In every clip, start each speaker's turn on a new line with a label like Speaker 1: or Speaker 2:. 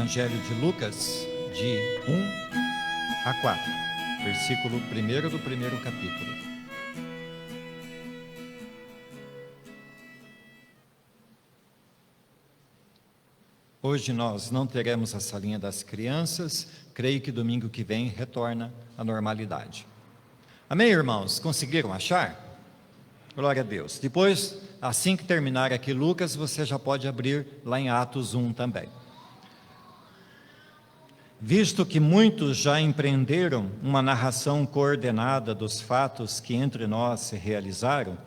Speaker 1: Evangelho de Lucas, de 1 a 4, versículo 1 do primeiro capítulo. Hoje nós não teremos a salinha das crianças, creio que domingo que vem retorna à normalidade. Amém, irmãos? Conseguiram achar? Glória a Deus. Depois, assim que terminar aqui Lucas, você já pode abrir lá em Atos 1 também. Visto que muitos já empreenderam uma narração coordenada dos fatos que entre nós se realizaram,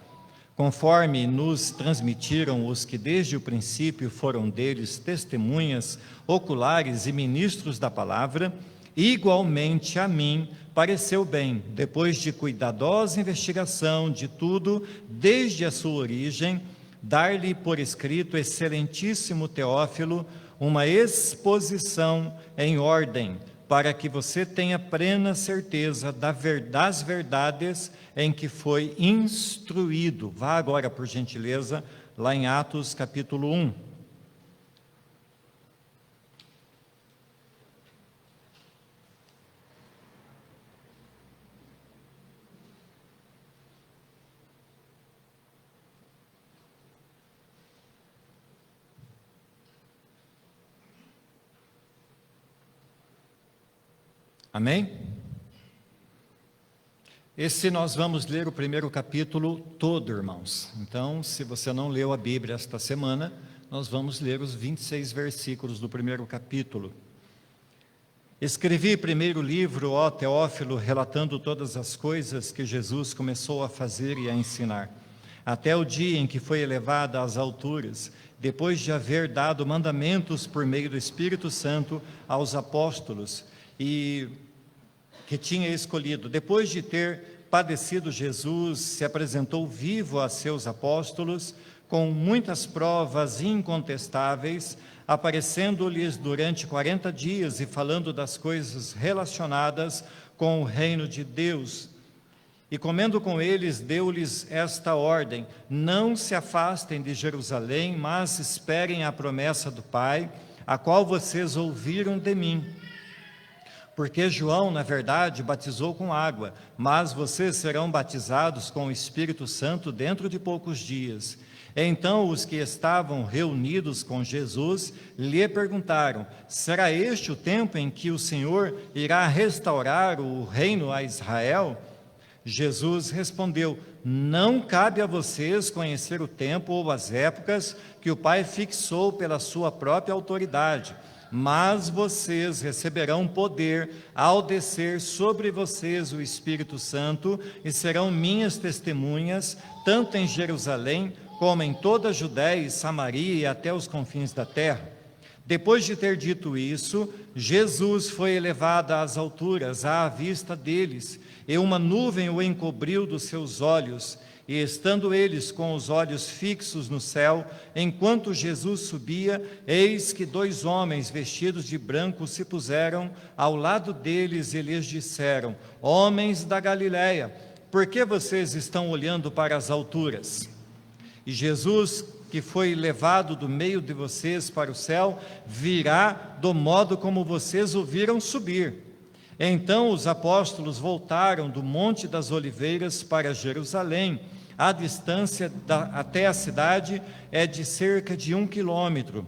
Speaker 1: conforme nos transmitiram os que desde o princípio foram deles testemunhas oculares e ministros da palavra, igualmente a mim pareceu bem, depois de cuidadosa investigação de tudo, desde a sua origem, dar-lhe por escrito, excelentíssimo Teófilo, uma exposição em ordem, para que você tenha plena certeza das verdades em que foi instruído. Vá agora, por gentileza, lá em Atos capítulo 1. Amém? Esse nós vamos ler o primeiro capítulo todo, irmãos. Então, se você não leu a Bíblia esta semana, nós vamos ler os 26 versículos do primeiro capítulo. Escrevi primeiro livro, ó Teófilo, relatando todas as coisas que Jesus começou a fazer e a ensinar, até o dia em que foi elevado às alturas, depois de haver dado mandamentos por meio do Espírito Santo aos apóstolos, e que tinha escolhido. Depois de ter padecido, Jesus se apresentou vivo a seus apóstolos, com muitas provas incontestáveis, aparecendo-lhes durante 40 dias e falando das coisas relacionadas com o reino de Deus. E comendo com eles, deu-lhes esta ordem: não se afastem de Jerusalém, mas esperem a promessa do Pai, a qual vocês ouviram de mim. Porque João, na verdade, batizou com água, mas vocês serão batizados com o Espírito Santo dentro de poucos dias. Então os que estavam reunidos com Jesus lhe perguntaram: será este o tempo em que o Senhor irá restaurar o reino a Israel? Jesus respondeu: não cabe a vocês conhecer o tempo ou as épocas que o Pai fixou pela sua própria autoridade, mas vocês receberão poder ao descer sobre vocês o Espírito Santo e serão minhas testemunhas, tanto em Jerusalém como em toda a Judéia e Samaria e até os confins da terra. Depois de ter dito isso, Jesus foi elevado às alturas, à vista deles, e uma nuvem o encobriu dos seus olhos. E estando eles com os olhos fixos no céu, enquanto Jesus subia, eis que 2 homens vestidos de branco se puseram ao lado deles e lhes disseram: homens da Galileia, por que vocês estão olhando para as alturas? E Jesus, que foi levado do meio de vocês para o céu, virá do modo como vocês o viram subir. Então os apóstolos voltaram do Monte das Oliveiras para Jerusalém. A distância até a cidade é de cerca de 1 quilômetro.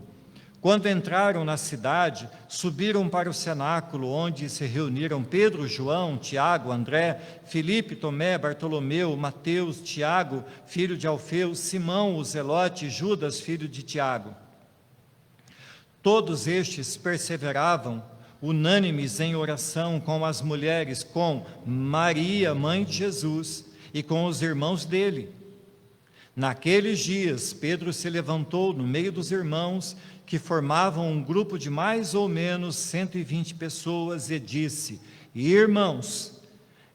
Speaker 1: Quando entraram na cidade, subiram para o cenáculo, onde se reuniram Pedro, João, Tiago, André, Filipe, Tomé, Bartolomeu, Mateus, Tiago, filho de Alfeu, Simão, o Zelote, Judas, filho de Tiago. Todos estes perseveravam, unânimes em oração com as mulheres, com Maria, mãe de Jesus, e com os irmãos dele. Naqueles dias, Pedro se levantou no meio dos irmãos, que formavam um grupo de mais ou menos 120 pessoas, e disse: irmãos,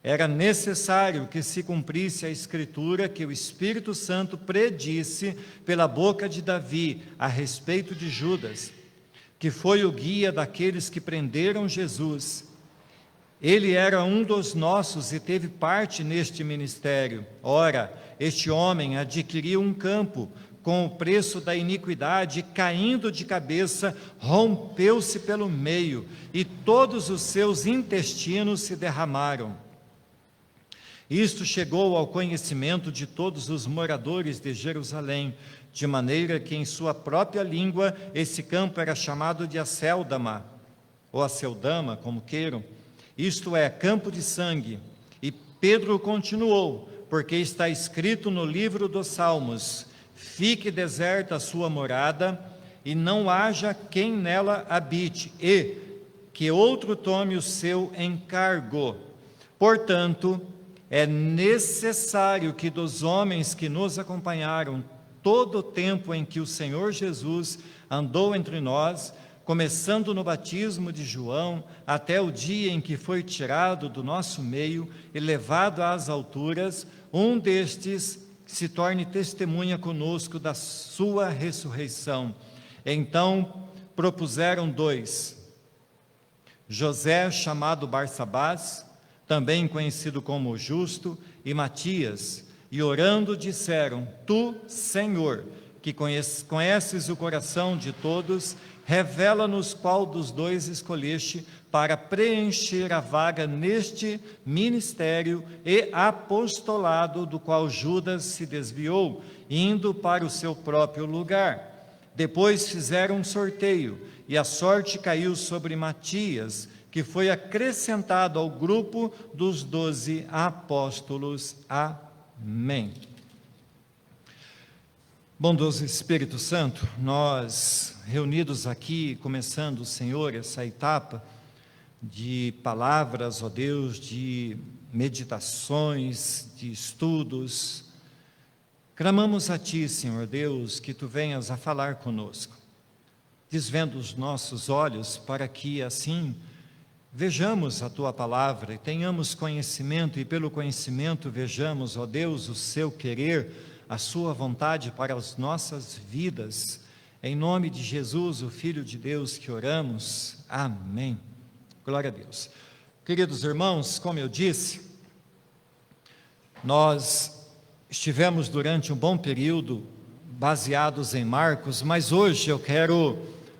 Speaker 1: era necessário que se cumprisse a Escritura que o Espírito Santo predisse pela boca de Davi a respeito de Judas, que foi o guia daqueles que prenderam Jesus. Ele era um dos nossos e teve parte neste ministério. Ora, este homem adquiriu um campo com o preço da iniquidade, caindo de cabeça, rompeu-se pelo meio, e todos os seus intestinos se derramaram. Isto chegou ao conhecimento de todos os moradores de Jerusalém, de maneira que em sua própria língua esse campo era chamado de Acéldama, ou Aceldama, como queiram, isto é, campo de sangue. E Pedro continuou, porque está escrito no livro dos Salmos: fique deserta a sua morada, e não haja quem nela habite, e que outro tome o seu encargo. Portanto, é necessário que dos homens que nos acompanharam todo o tempo em que o Senhor Jesus andou entre nós, começando no batismo de João, até o dia em que foi tirado do nosso meio e levado às alturas, um destes se torne testemunha conosco da sua ressurreição. Então propuseram 2, José, chamado Barsabás, também conhecido como Justo, e Matias, e orando disseram: tu, Senhor, que conheces o coração de todos, revela-nos qual dos 2 escolheste para preencher a vaga neste ministério e apostolado do qual Judas se desviou, indo para o seu próprio lugar. Depois fizeram um sorteio, e a sorte caiu sobre Matias, que foi acrescentado ao grupo dos 12 apóstolos. Amém. Bondoso Espírito Santo, nós reunidos aqui, começando, Senhor, essa etapa de palavras, ó Deus, de meditações, de estudos, clamamos a Ti, Senhor Deus, que Tu venhas a falar conosco, desvenda os nossos olhos para que assim vejamos a Tua palavra e tenhamos conhecimento, e pelo conhecimento vejamos, ó Deus, o Seu querer, a Sua vontade para as nossas vidas. Em nome de Jesus, o Filho de Deus, que oramos. Amém. Glória a Deus. Queridos irmãos, como eu disse, nós estivemos durante um bom período baseados em Marcos, mas hoje eu quero,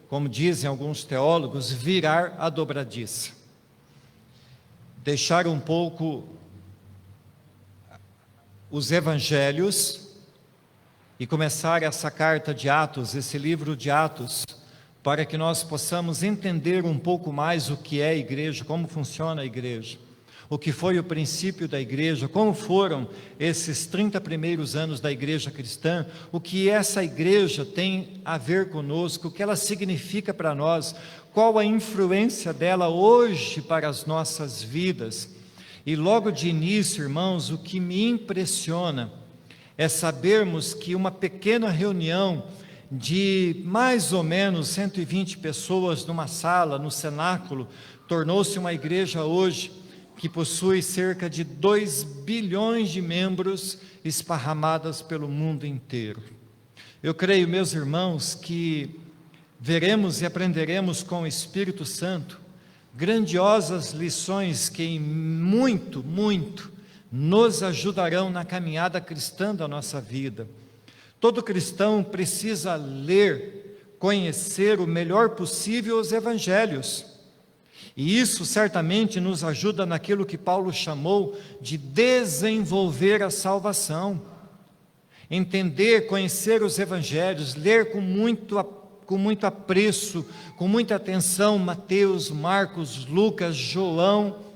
Speaker 1: como dizem alguns teólogos, virar a dobradiça. Deixar um pouco os evangelhos e começar essa carta de Atos, esse livro de Atos, para que nós possamos entender um pouco mais o que é a igreja, como funciona a igreja, o que foi o princípio da igreja, como foram esses 30 primeiros anos da igreja cristã, o que essa igreja tem a ver conosco, o que ela significa para nós, qual a influência dela hoje para as nossas vidas. E logo de início, irmãos, o que me impressiona é sabermos que uma pequena reunião de mais ou menos 120 pessoas numa sala, no cenáculo, tornou-se uma igreja hoje que possui cerca de 2 bilhões de membros esparramadas pelo mundo inteiro. Eu creio, meus irmãos, que veremos e aprenderemos com o Espírito Santo grandiosas lições que muito nos ajudarão na caminhada cristã da nossa vida. Todo cristão precisa ler, conhecer o melhor possível os evangelhos. E isso certamente nos ajuda naquilo que Paulo chamou de desenvolver a salvação. Entender, conhecer os evangelhos, ler com muito apreço, com muita atenção Mateus, Marcos, Lucas, João.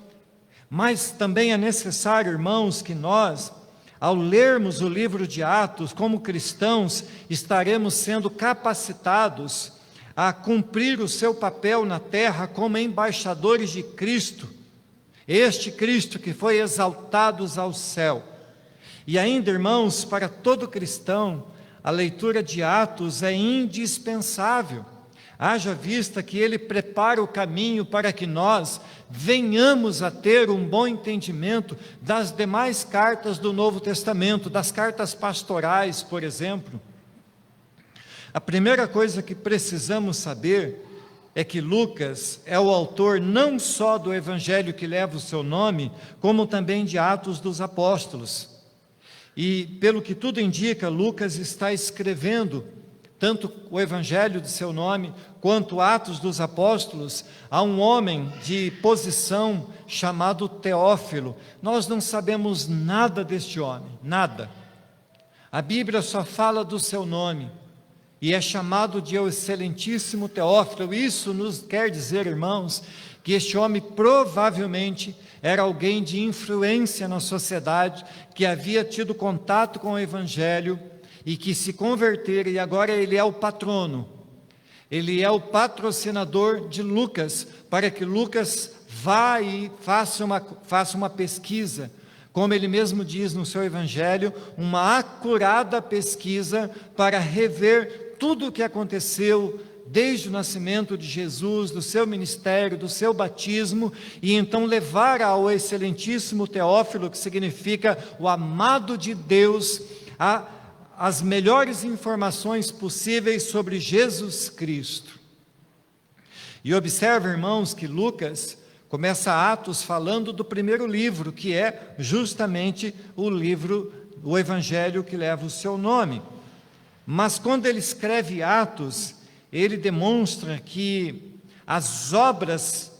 Speaker 1: Mas também é necessário, irmãos, que nós, ao lermos o livro de Atos, como cristãos, estaremos sendo capacitados a cumprir o seu papel na terra como embaixadores de Cristo, este Cristo que foi exaltado ao céu. E ainda, irmãos, para todo cristão, a leitura de Atos é indispensável, haja vista que ele prepara o caminho para que nós venhamos a ter um bom entendimento das demais cartas do Novo Testamento, das cartas pastorais, por exemplo. A primeira coisa que precisamos saber é que Lucas é o autor não só do evangelho que leva o seu nome, como também de Atos dos Apóstolos. E, pelo que tudo indica, Lucas está escrevendo tanto o Evangelho de seu nome, quanto Atos dos Apóstolos, a um homem de posição chamado Teófilo. Nós não sabemos nada deste homem, nada. A Bíblia só fala do seu nome, e é chamado de o excelentíssimo Teófilo. Isso nos quer dizer, irmãos, que este homem provavelmente era alguém de influência na sociedade, que havia tido contato com o Evangelho, e que se converteram, e agora ele é o patrono, ele é o patrocinador de Lucas, para que Lucas vá e faça uma pesquisa, como ele mesmo diz no seu Evangelho, uma acurada pesquisa para rever tudo o que aconteceu desde o nascimento de Jesus, do seu ministério, do seu batismo, e então levar ao excelentíssimo Teófilo, que significa o amado de Deus, as melhores informações possíveis sobre Jesus Cristo. E observe, irmãos, que Lucas começa Atos falando do primeiro livro, que é justamente o Evangelho que leva o seu nome. Mas quando ele escreve Atos, ele demonstra que as obras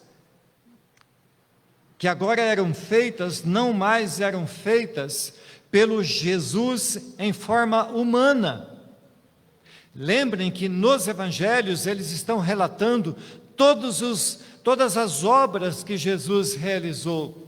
Speaker 1: que agora eram feitas, não mais eram feitas pelo Jesus em forma humana. Lembrem que nos evangelhos eles estão relatando todas as obras que Jesus realizou.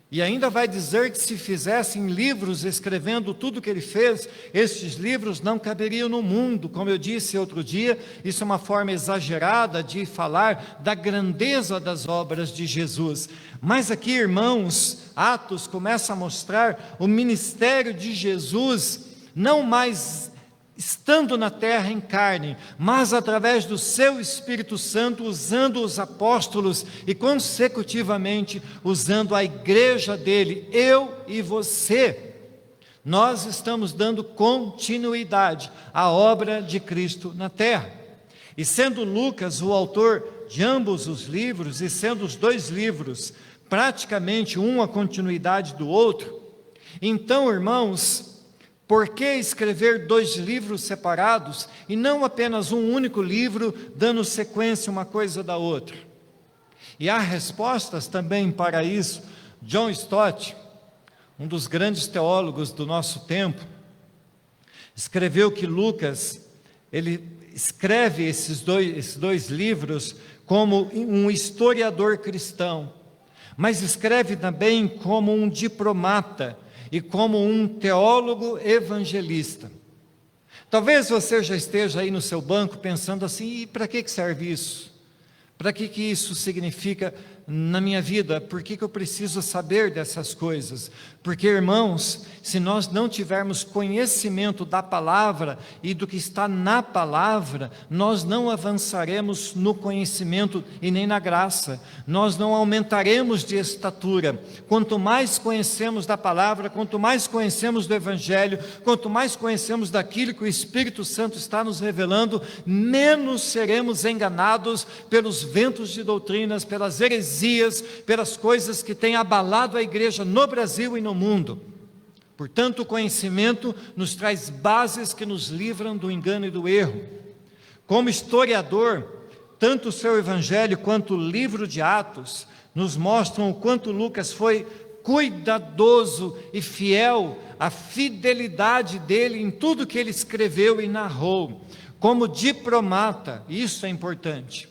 Speaker 1: E ainda vai dizer que se fizessem livros escrevendo tudo o que ele fez, estes livros não caberiam no mundo. Como eu disse outro dia, isso é uma forma exagerada de falar da grandeza das obras de Jesus. Mas aqui, irmãos, Atos começa a mostrar o ministério de Jesus, não mais estando na terra em carne, mas através do seu Espírito Santo, usando os apóstolos e consecutivamente usando a igreja dele, eu e você. Nós estamos dando continuidade à obra de Cristo na terra. E sendo Lucas o autor de ambos os livros, e sendo os dois livros praticamente um a continuidade do outro, então, irmãos, por que escrever dois livros separados e não apenas um único livro, dando sequência uma coisa da outra? E há respostas também para isso. John Stott, um dos grandes teólogos do nosso tempo, escreveu que Lucas, ele escreve esses dois livros como um historiador cristão, mas escreve também como um diplomata, e como um teólogo evangelista. Talvez você já esteja aí no seu banco pensando assim, e para que serve isso? Para que isso significa na minha vida? Por que eu preciso saber dessas coisas? Porque, irmãos, se nós não tivermos conhecimento da palavra e do que está na palavra, nós não avançaremos no conhecimento e nem na graça, nós não aumentaremos de estatura. Quanto mais conhecemos da palavra, quanto mais conhecemos do Evangelho, quanto mais conhecemos daquilo que o Espírito Santo está nos revelando, menos seremos enganados pelos ventos de doutrinas, pelas heresias, pelas coisas que têm abalado a igreja no Brasil e no mundo. Portanto, o conhecimento nos traz bases que nos livram do engano e do erro. Como historiador, tanto o seu Evangelho quanto o livro de Atos nos mostram o quanto Lucas foi cuidadoso e fiel, a fidelidade dele em tudo que ele escreveu e narrou. Como diplomata, isso é importante.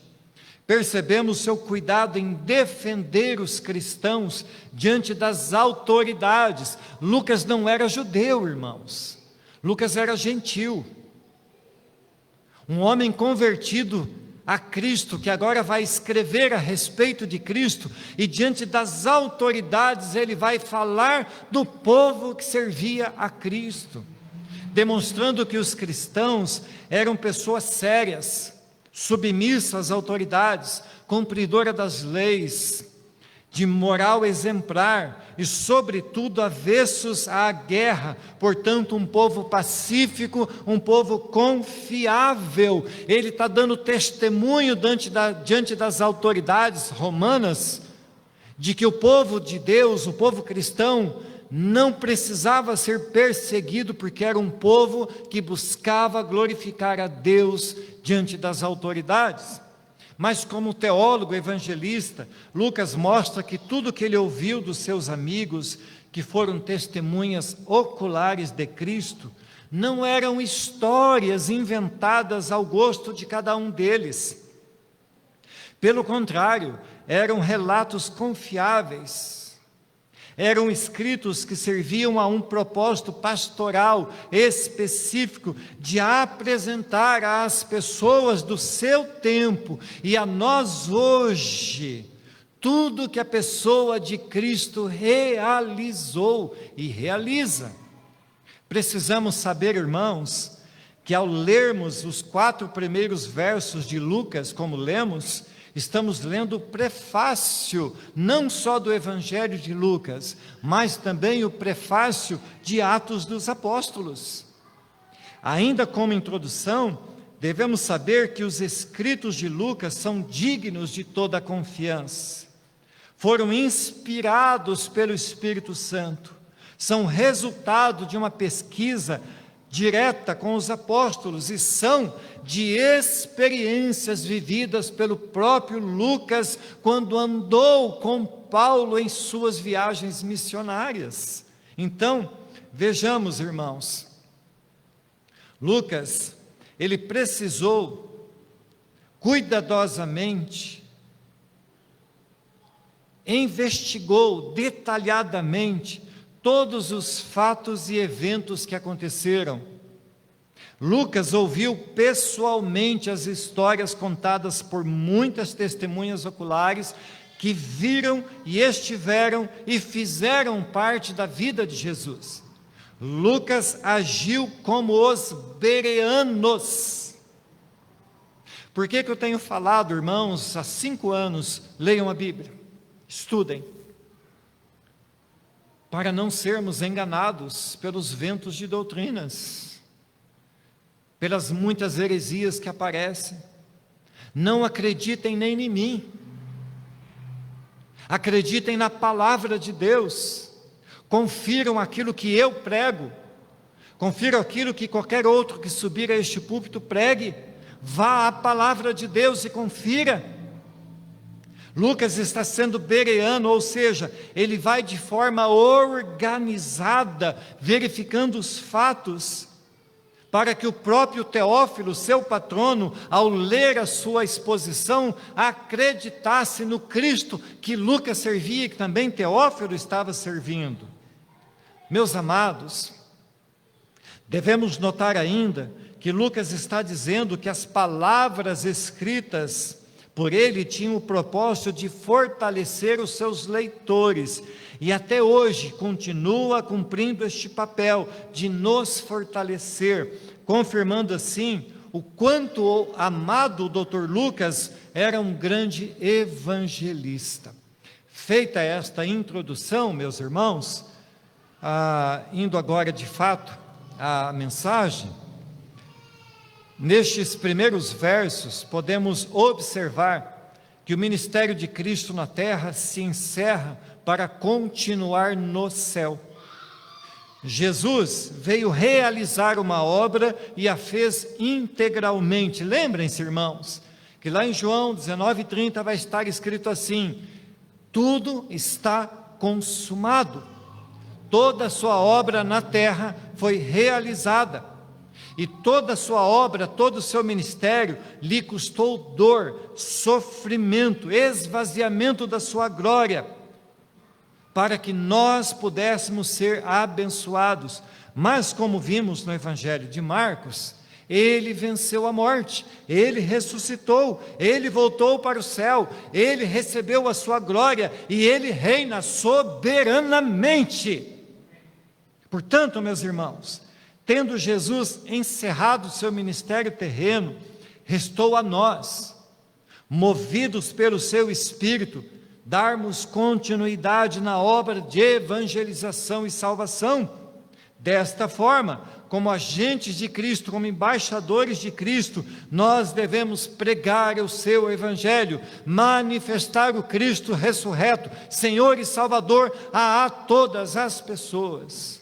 Speaker 1: Percebemos seu cuidado em defender os cristãos diante das autoridades. Lucas não era judeu, irmãos. Lucas era gentil. Um homem convertido a Cristo, que agora vai escrever a respeito de Cristo, e diante das autoridades ele vai falar do povo que servia a Cristo, demonstrando que os cristãos eram pessoas sérias, submissa às autoridades, cumpridora das leis, de moral exemplar e, sobretudo, avessos à guerra. Portanto, um povo pacífico, um povo confiável. Ele está dando testemunho diante das autoridades romanas de que o povo de Deus, o povo cristão, não precisava ser perseguido, porque era um povo que buscava glorificar a Deus diante das autoridades. Mas como teólogo evangelista, Lucas mostra que tudo que ele ouviu dos seus amigos, que foram testemunhas oculares de Cristo, não eram histórias inventadas ao gosto de cada um deles. Pelo contrário, eram relatos confiáveis. Eram escritos que serviam a um propósito pastoral específico de apresentar às pessoas do seu tempo e a nós hoje tudo que a pessoa de Cristo realizou e realiza. Precisamos saber, irmãos, que ao lermos os 4 primeiros versos de Lucas, como lemos, estamos lendo o prefácio, não só do Evangelho de Lucas, mas também o prefácio de Atos dos Apóstolos. Ainda como introdução, devemos saber que os escritos de Lucas são dignos de toda a confiança. Foram inspirados pelo Espírito Santo, são resultado de uma pesquisa direta com os apóstolos e são de experiências vividas pelo próprio Lucas quando andou com Paulo em suas viagens missionárias. Então, vejamos, irmãos, Lucas, ele precisou cuidadosamente, investigou detalhadamente todos os fatos e eventos que aconteceram. Lucas ouviu pessoalmente as histórias contadas por muitas testemunhas oculares que viram e estiveram e fizeram parte da vida de Jesus. Lucas agiu como os bereanos. Por que eu tenho falado, irmãos, há 5 anos, leiam a Bíblia, estudem, para não sermos enganados pelos ventos de doutrinas, pelas muitas heresias que aparecem. Não acreditem nem em mim, acreditem na palavra de Deus, confiram aquilo que eu prego, confiram aquilo que qualquer outro que subir a este púlpito pregue, vá à palavra de Deus e confira. Lucas está sendo bereano, ou seja, ele vai de forma organizada, verificando os fatos, para que o próprio Teófilo, seu patrono, ao ler a sua exposição, acreditasse no Cristo que Lucas servia e que também Teófilo estava servindo. Meus amados, devemos notar ainda que Lucas está dizendo que as palavras escritas por ele tinham o propósito de fortalecer os seus leitores, e até hoje continua cumprindo este papel de nos fortalecer, confirmando assim o quanto o amado Dr. Lucas era um grande evangelista. Feita esta introdução, meus irmãos, indo agora de fato à mensagem, nestes primeiros versos podemos observar que o ministério de Cristo na terra se encerra para continuar no céu. Jesus veio realizar uma obra e a fez integralmente. Lembrem-se, irmãos, que lá em João 19:30 vai estar escrito assim: tudo está consumado. Toda a sua obra na terra foi realizada. E toda a sua obra, todo o seu ministério lhe custou dor, sofrimento, esvaziamento da sua glória, para que nós pudéssemos ser abençoados. Mas como vimos no Evangelho de Marcos, ele venceu a morte, ele ressuscitou, ele voltou para o céu, ele recebeu a sua glória e ele reina soberanamente. Portanto, meus irmãos, tendo Jesus encerrado o seu ministério terreno, restou a nós, movidos pelo seu Espírito, darmos continuidade na obra de evangelização e salvação. Desta forma, como agentes de Cristo, como embaixadores de Cristo, nós devemos pregar o seu evangelho, manifestar o Cristo ressurreto, Senhor e Salvador, a todas as pessoas.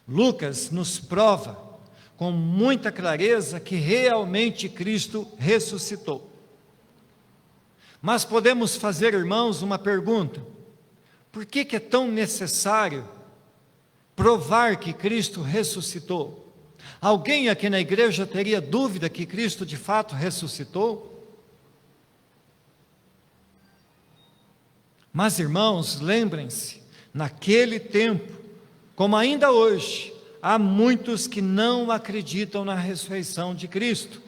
Speaker 1: Lucas nos prova com muita clareza que realmente Cristo ressuscitou. Mas podemos fazer, irmãos, uma pergunta: por que é tão necessário provar que Cristo ressuscitou? Alguém aqui na igreja teria dúvida que Cristo de fato ressuscitou? Mas, irmãos, lembrem-se, naquele tempo, como ainda hoje, há muitos que não acreditam na ressurreição de Cristo.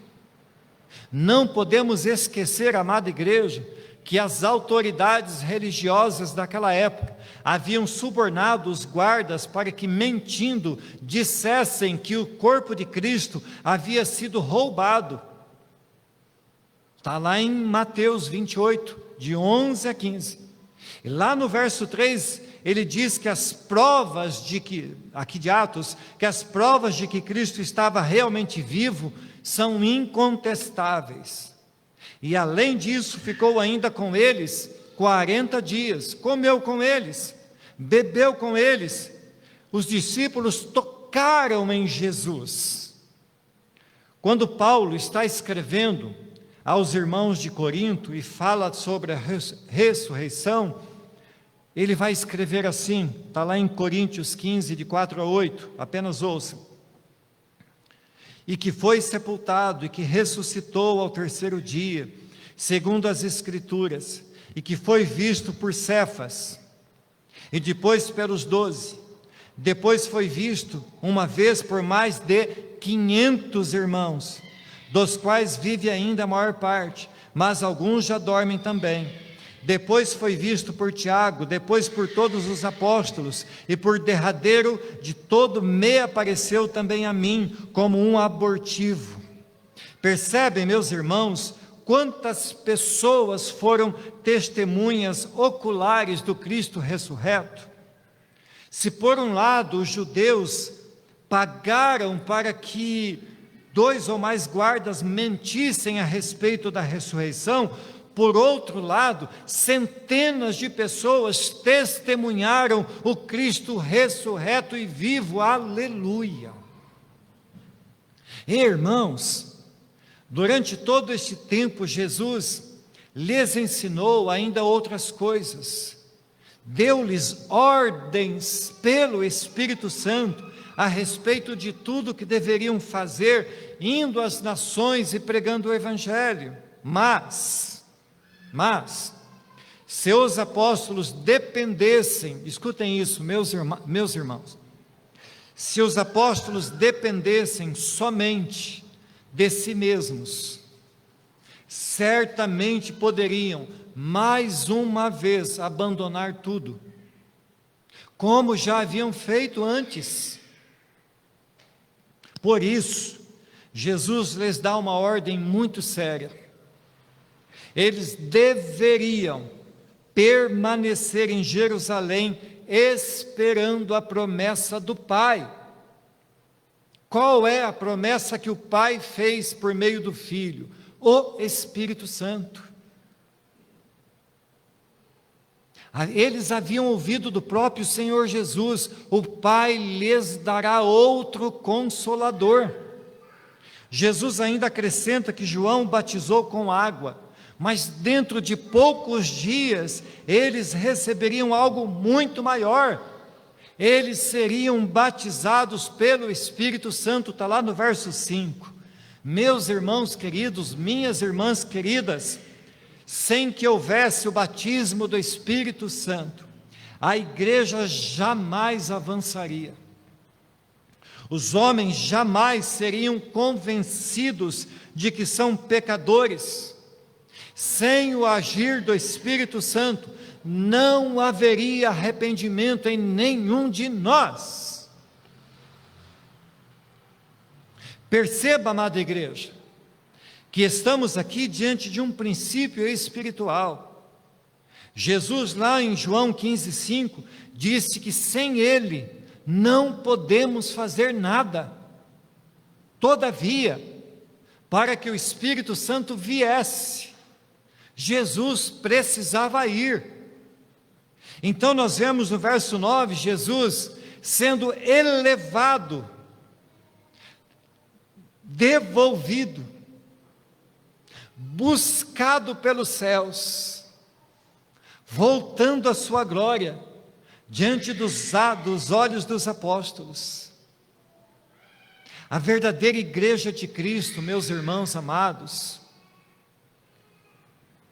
Speaker 1: Não podemos esquecer, amada igreja, que as autoridades religiosas daquela época haviam subornado os guardas para que, mentindo, dissessem que o corpo de Cristo havia sido roubado. Está lá em Mateus 28, de 11 a 15. E lá no verso 3, ele diz que as provas aqui de Atos, que as provas de que Cristo estava realmente vivo são incontestáveis. E além disso, ficou ainda com eles 40 dias, comeu com eles, bebeu com eles. Os discípulos tocaram em Jesus. Quando Paulo está escrevendo aos irmãos de Corinto e fala sobre a ressurreição, ele vai escrever assim, está lá em Coríntios 15, de 4 a 8, apenas ouça. E que foi sepultado, e que ressuscitou ao terceiro dia, segundo as Escrituras, e que foi visto por Cefas, e depois pelos 12, depois foi visto uma vez por mais de 500 irmãos, dos quais vive ainda a maior parte, mas alguns já dormem também. Depois foi visto por Tiago, depois por todos os apóstolos, e por derradeiro de todo me apareceu também a mim, como um abortivo. Percebem, meus irmãos, quantas pessoas foram testemunhas oculares do Cristo ressurreto? Se por um lado os judeus pagaram para que 2 ou mais guardas mentissem a respeito da ressurreição, por outro lado, centenas de pessoas testemunharam o Cristo ressurreto e vivo, aleluia. E, irmãos, durante todo este tempo, Jesus lhes ensinou ainda outras coisas, deu-lhes ordens pelo Espírito Santo a respeito de tudo que deveriam fazer, indo às nações e pregando o Evangelho. Mas, se os apóstolos dependessem, escutem isso, meus irmãos, se os apóstolos dependessem somente de si mesmos, certamente poderiam, mais uma vez, abandonar tudo, como já haviam feito antes. Por isso, Jesus lhes dá uma ordem muito séria. Eles deveriam permanecer em Jerusalém, esperando a promessa do Pai. Qual é a promessa que o Pai fez por meio do Filho? O Espírito Santo. Eles haviam ouvido do próprio Senhor Jesus: o Pai lhes dará outro Consolador. Jesus ainda acrescenta que João batizou com água, mas dentro de poucos dias eles receberiam algo muito maior. Eles seriam batizados pelo Espírito Santo, está lá no verso 5. Meus irmãos queridos, minhas irmãs queridas, sem que houvesse o batismo do Espírito Santo, a igreja jamais avançaria. Os homens jamais seriam convencidos de que são pecadores. Sem o agir do Espírito Santo, não haveria arrependimento em nenhum de nós. Perceba, amada igreja, que estamos aqui diante de um princípio espiritual. Jesus, lá em João 15,5, disse que sem Ele não podemos fazer nada. Todavia, para que o Espírito Santo viesse, Jesus precisava ir. Então nós vemos no verso 9, Jesus sendo elevado, devolvido, buscado pelos céus, voltando à sua glória, diante dos olhos dos apóstolos. A verdadeira igreja de Cristo, meus irmãos amados,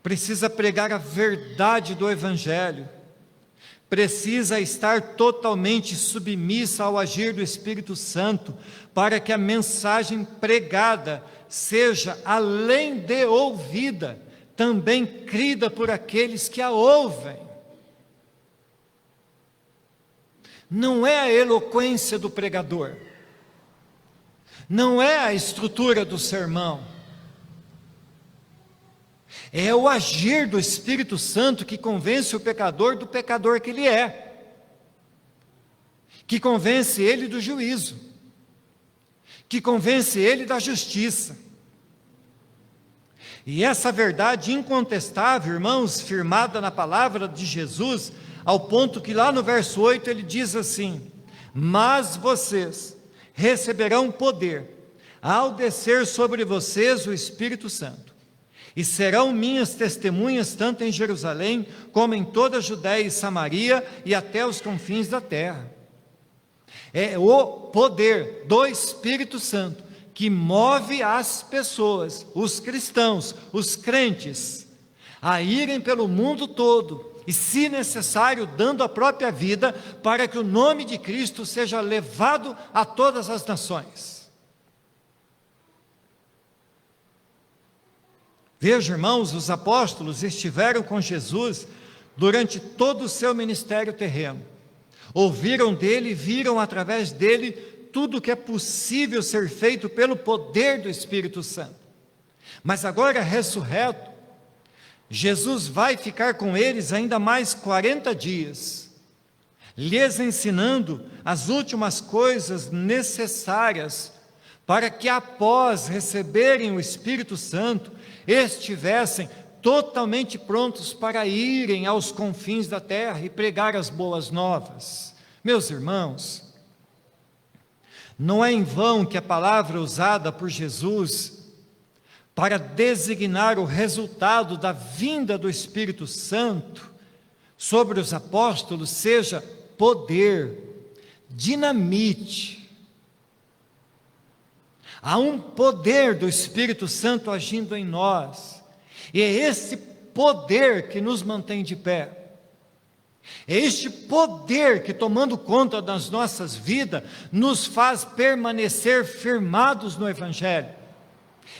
Speaker 1: precisa pregar a verdade do Evangelho, precisa estar totalmente submissa ao agir do Espírito Santo, para que a mensagem pregada seja, além de ouvida, também crida por aqueles que a ouvem. Não é a eloquência do pregador, não é a estrutura do sermão, é o agir do Espírito Santo que convence o pecador do pecador que ele é, que convence ele do juízo, que convence ele da justiça. E essa verdade incontestável, irmãos, firmada na palavra de Jesus, ao ponto que lá no verso 8 ele diz assim: mas vocês receberão poder ao descer sobre vocês o Espírito Santo, e serão minhas testemunhas tanto em Jerusalém, como em toda a Judéia e Samaria, e até os confins da terra. É o poder do Espírito Santo que move as pessoas, os cristãos, os crentes, a irem pelo mundo todo, e se necessário, dando a própria vida, para que o nome de Cristo seja levado a todas as nações. Veja, irmãos, os apóstolos estiveram com Jesus durante todo o seu ministério terreno. Ouviram dele, viram através dele tudo o que é possível ser feito pelo poder do Espírito Santo. Mas agora, ressurreto, Jesus vai ficar com eles ainda mais 40 dias, lhes ensinando as últimas coisas necessárias para que, após receberem o Espírito Santo, estivessem totalmente prontos para irem aos confins da terra e pregar as boas novas. Meus irmãos, não é em vão que a palavra usada por Jesus para designar o resultado da vinda do Espírito Santo sobre os apóstolos seja poder, dinamite. Há um poder do Espírito Santo agindo em nós, e é esse poder que nos mantém de pé. É este poder que, tomando conta das nossas vidas, nos faz permanecer firmados no Evangelho.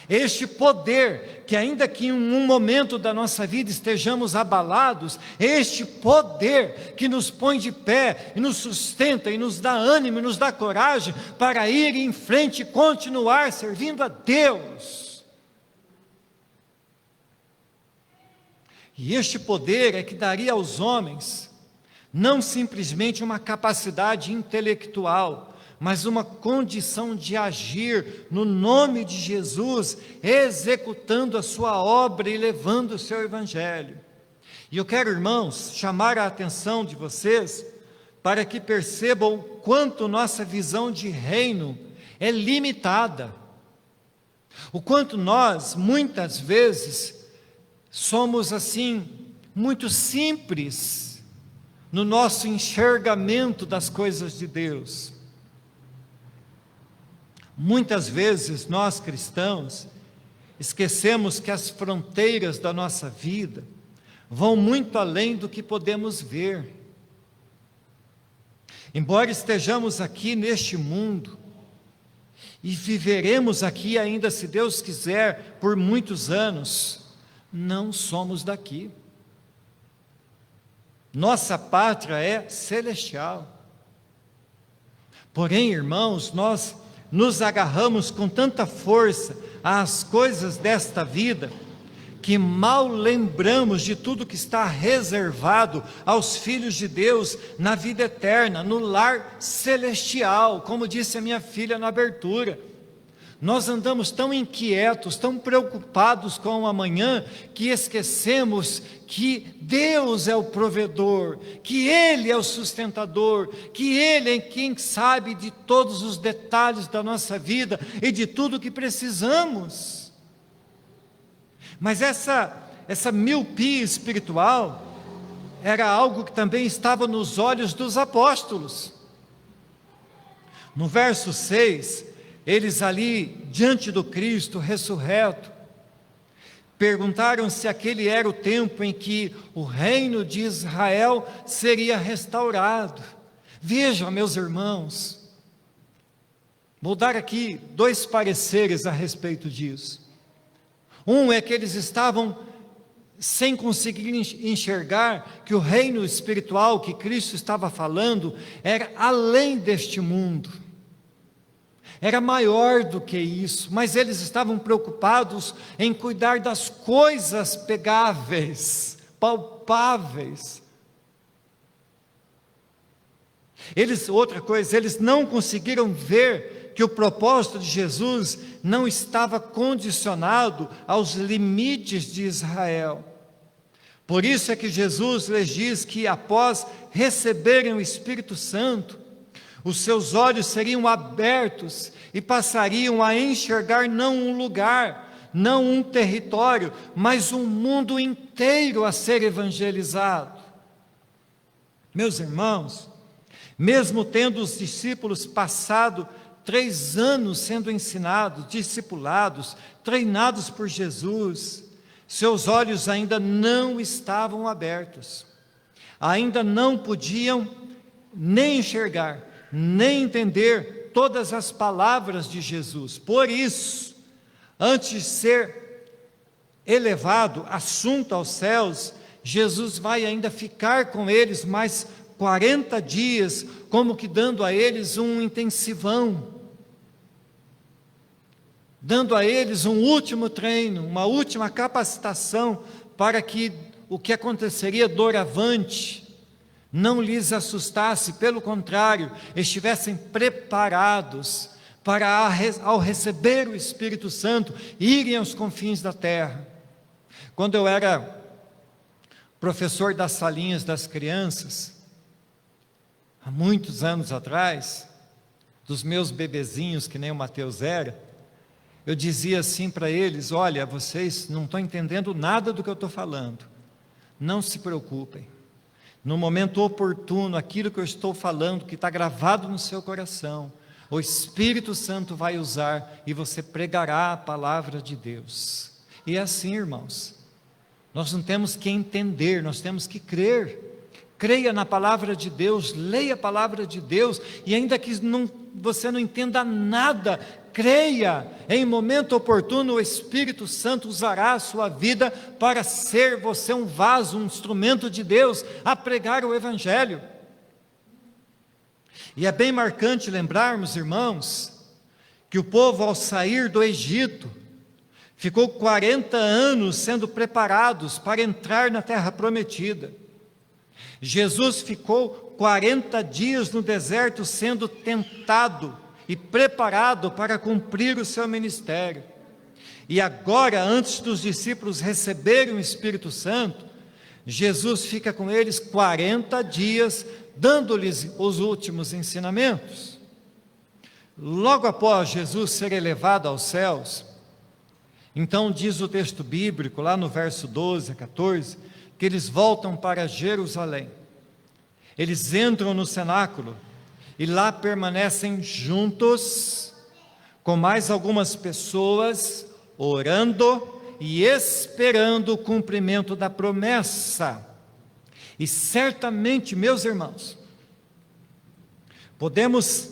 Speaker 1: É este poder que, ainda que em um momento da nossa vida estejamos abalados, é este poder que nos põe de pé, e nos sustenta, e nos dá ânimo, e nos dá coragem para ir em frente e continuar servindo a Deus. E este poder é que daria aos homens não simplesmente uma capacidade intelectual, mas uma condição de agir no nome de Jesus, executando a sua obra e levando o seu Evangelho. E eu quero, irmãos, chamar a atenção de vocês para que percebam o quanto nossa visão de reino é limitada, o quanto nós, muitas vezes, somos assim, muito simples no nosso enxergamento das coisas de Deus. Muitas vezes nós cristãos esquecemos que as fronteiras da nossa vida vão muito além do que podemos ver. Embora estejamos aqui neste mundo e viveremos aqui ainda, se Deus quiser, por muitos anos, não somos daqui. Nossa pátria é celestial. Porém, irmãos, nós nos agarramos com tanta força às coisas desta vida, que mal lembramos de tudo que está reservado aos filhos de Deus na vida eterna, no lar celestial, como disse a minha filha na abertura. Nós andamos tão inquietos, tão preocupados com o amanhã, que esquecemos que Deus é o provedor, que Ele é o sustentador, que Ele é quem sabe de todos os detalhes da nossa vida e de tudo que precisamos. Mas essa miopia espiritual era algo que também estava nos olhos dos apóstolos. No verso 6, eles ali diante do Cristo ressurreto, perguntaram se aquele era o tempo em que o reino de Israel seria restaurado. Vejam, meus irmãos, vou dar aqui 2 pareceres a respeito disso. Um é que eles estavam sem conseguir enxergar que o reino espiritual que Cristo estava falando era além deste mundo, era maior do que isso, mas eles estavam preocupados em cuidar das coisas pegáveis, palpáveis. Outra coisa, eles não conseguiram ver que o propósito de Jesus não estava condicionado aos limites de Israel. Por isso é que Jesus lhes diz que após receberem o Espírito Santo, os seus olhos seriam abertos e passariam a enxergar não um lugar, não um território, mas um mundo inteiro a ser evangelizado. Meus irmãos, mesmo tendo os discípulos passado 3 anos sendo ensinados, discipulados, treinados por Jesus, seus olhos ainda não estavam abertos, ainda não podiam nem enxergar, nem entender todas as palavras de Jesus. Por isso, antes de ser elevado, assunto aos céus, Jesus vai ainda ficar com eles mais 40 dias, como que dando a eles um intensivão, dando a eles um último treino, uma última capacitação, para que o que aconteceria doravante não lhes assustasse, pelo contrário, estivessem preparados para, ao receber o Espírito Santo, irem aos confins da terra. Quando eu era professor das salinhas das crianças, há muitos anos atrás, dos meus bebezinhos, que nem o Mateus era, eu dizia assim para eles: olha, vocês não estão entendendo nada do que eu estou falando, não se preocupem, no momento oportuno, aquilo que eu estou falando, que está gravado no seu coração, o Espírito Santo vai usar e você pregará a palavra de Deus. E é assim, irmãos, nós não temos que entender, nós temos que crer. Creia na palavra de Deus, leia a palavra de Deus, e ainda que você não entenda nada, creia, em momento oportuno o Espírito Santo usará a sua vida para ser você um vaso, um instrumento de Deus, a pregar o Evangelho. E é bem marcante lembrarmos, irmãos, que o povo ao sair do Egito, ficou 40 anos sendo preparados para entrar na terra prometida. Jesus ficou 40 dias no deserto sendo tentado e preparado para cumprir o seu ministério. E agora, antes dos discípulos receberem o Espírito Santo, Jesus fica com eles 40 dias, dando-lhes os últimos ensinamentos. Logo após Jesus ser elevado aos céus, então diz o texto bíblico, lá no verso 12 a 14, que eles voltam para Jerusalém. Eles entram no cenáculo e lá permanecem juntos com mais algumas pessoas, orando e esperando o cumprimento da promessa. E certamente, meus irmãos, podemos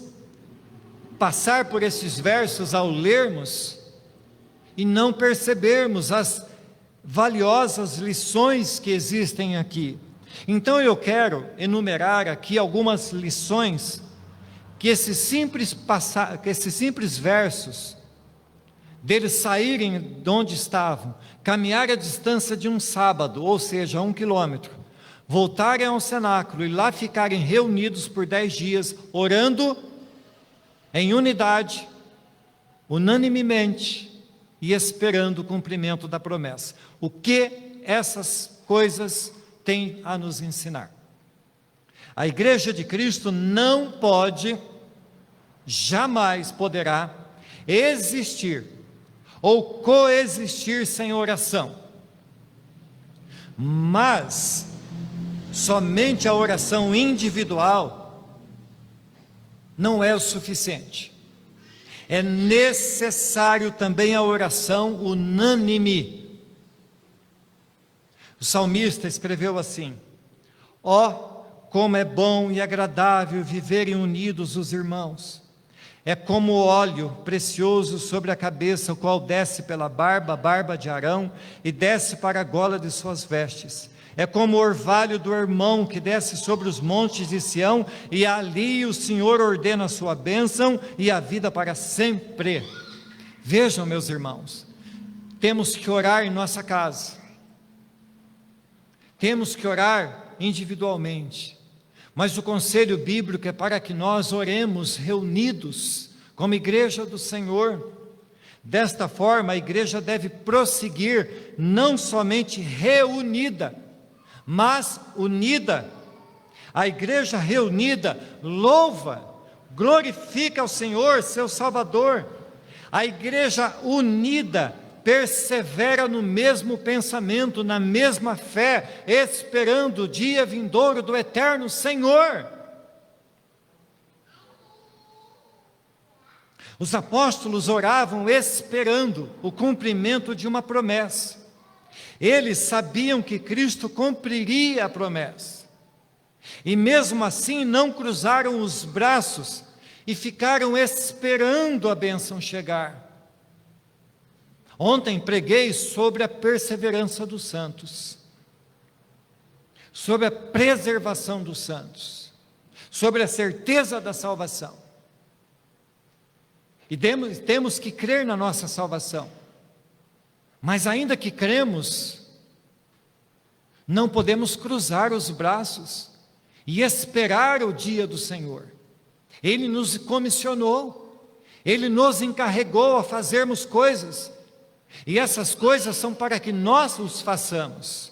Speaker 1: passar por esses versos ao lermos e não percebermos as valiosas lições que existem aqui. Então eu quero enumerar aqui algumas lições que esses simples versos deles saírem de onde estavam, caminhar a distância de um sábado, ou seja, 1 quilômetro, voltarem ao cenáculo e lá ficarem reunidos por 10 dias, orando em unidade, unanimemente, e esperando o cumprimento da promessa. O que essas coisas têm a nos ensinar? A Igreja de Cristo não pode, jamais poderá existir ou coexistir sem oração. Mas somente a oração individual não é o suficiente. É necessário também a oração unânime. O salmista escreveu assim: ó, como é bom e agradável viverem unidos os irmãos. É como óleo precioso sobre a cabeça, o qual desce pela barba, a barba de Arão, e desce para a gola de suas vestes. É como o orvalho do irmão que desce sobre os montes de Sião, e ali o Senhor ordena a sua bênção e a vida para sempre. Vejam, meus irmãos, temos que orar em nossa casa, temos que orar individualmente, mas o conselho bíblico é para que nós oremos reunidos, como igreja do Senhor. Desta forma, a igreja deve prosseguir, não somente reunida, mas unida. A igreja reunida louva, glorifica ao Senhor, seu Salvador. A igreja unida persevera no mesmo pensamento, na mesma fé, esperando o dia vindouro do eterno Senhor. Os apóstolos oravam esperando o cumprimento de uma promessa. Eles sabiam que Cristo cumpriria a promessa. E mesmo assim não cruzaram os braços e ficaram esperando a bênção chegar. Ontem preguei sobre a perseverança dos santos, sobre a preservação dos santos, sobre a certeza da salvação. E temos que crer na nossa salvação. Mas ainda que cremos, não podemos cruzar os braços e esperar o dia do Senhor. Ele nos comissionou, Ele nos encarregou a fazermos coisas, e essas coisas são para que nós os façamos.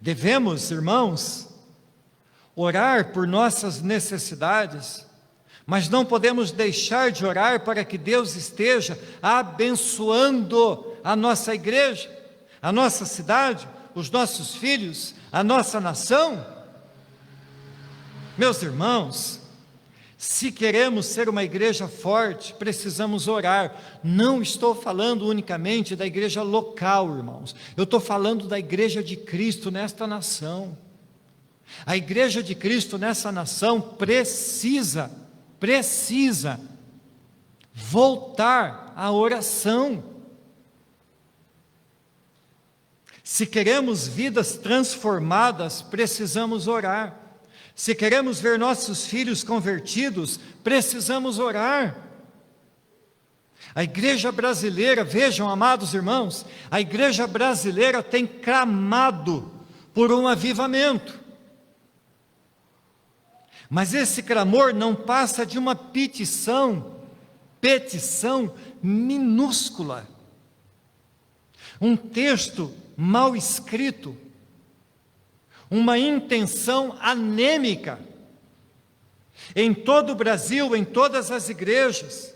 Speaker 1: Devemos, irmãos, orar por nossas necessidades, mas não podemos deixar de orar para que Deus esteja abençoando a nossa igreja, a nossa cidade, os nossos filhos, a nossa nação. Meus irmãos, se queremos ser uma igreja forte, precisamos orar. Não estou falando unicamente da igreja local, irmãos. Eu estou falando da igreja de Cristo nesta nação. A igreja de Cristo nessa nação precisa voltar à oração. Se queremos vidas transformadas, precisamos orar. Se queremos ver nossos filhos convertidos, precisamos orar. A igreja brasileira, vejam, amados irmãos, a igreja brasileira tem clamado por um avivamento. Mas esse clamor não passa de uma petição minúscula. Um texto mal escrito, uma intenção anêmica. Em todo o Brasil, em todas as igrejas,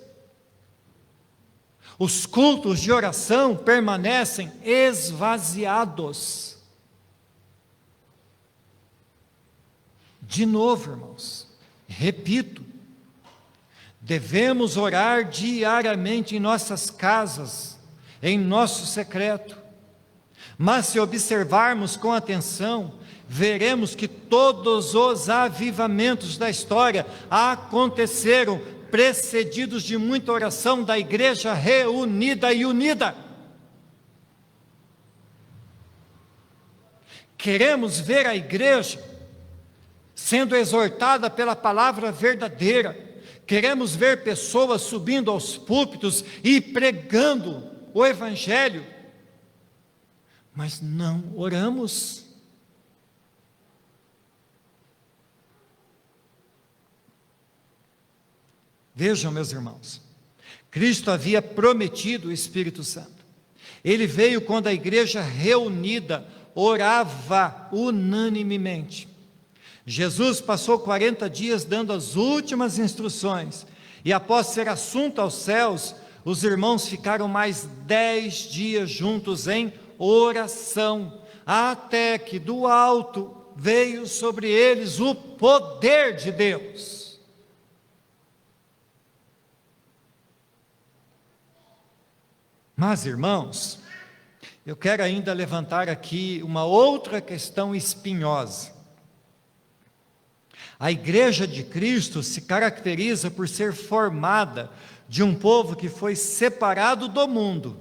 Speaker 1: os cultos de oração permanecem esvaziados. De novo, irmãos, repito, devemos orar diariamente em nossas casas, em nosso secreto. Mas se observarmos com atenção, veremos que todos os avivamentos da história aconteceram precedidos de muita oração da igreja reunida e unida. Queremos ver a igreja sendo exortada pela palavra verdadeira. queremos ver pessoas subindo aos púlpitos e pregando o Evangelho, mas não oramos. Vejam, meus irmãos, Cristo havia prometido o Espírito Santo. Ele veio quando a igreja reunida orava unanimemente. Jesus passou 40 dias dando as últimas instruções, e após ser assunto aos céus, os irmãos ficaram mais 10 dias juntos em oração, até que do alto veio sobre eles o poder de Deus. Mas, irmãos, eu quero ainda levantar aqui uma outra questão espinhosa. A igreja de Cristo se caracteriza por ser formada de um povo que foi separado do mundo,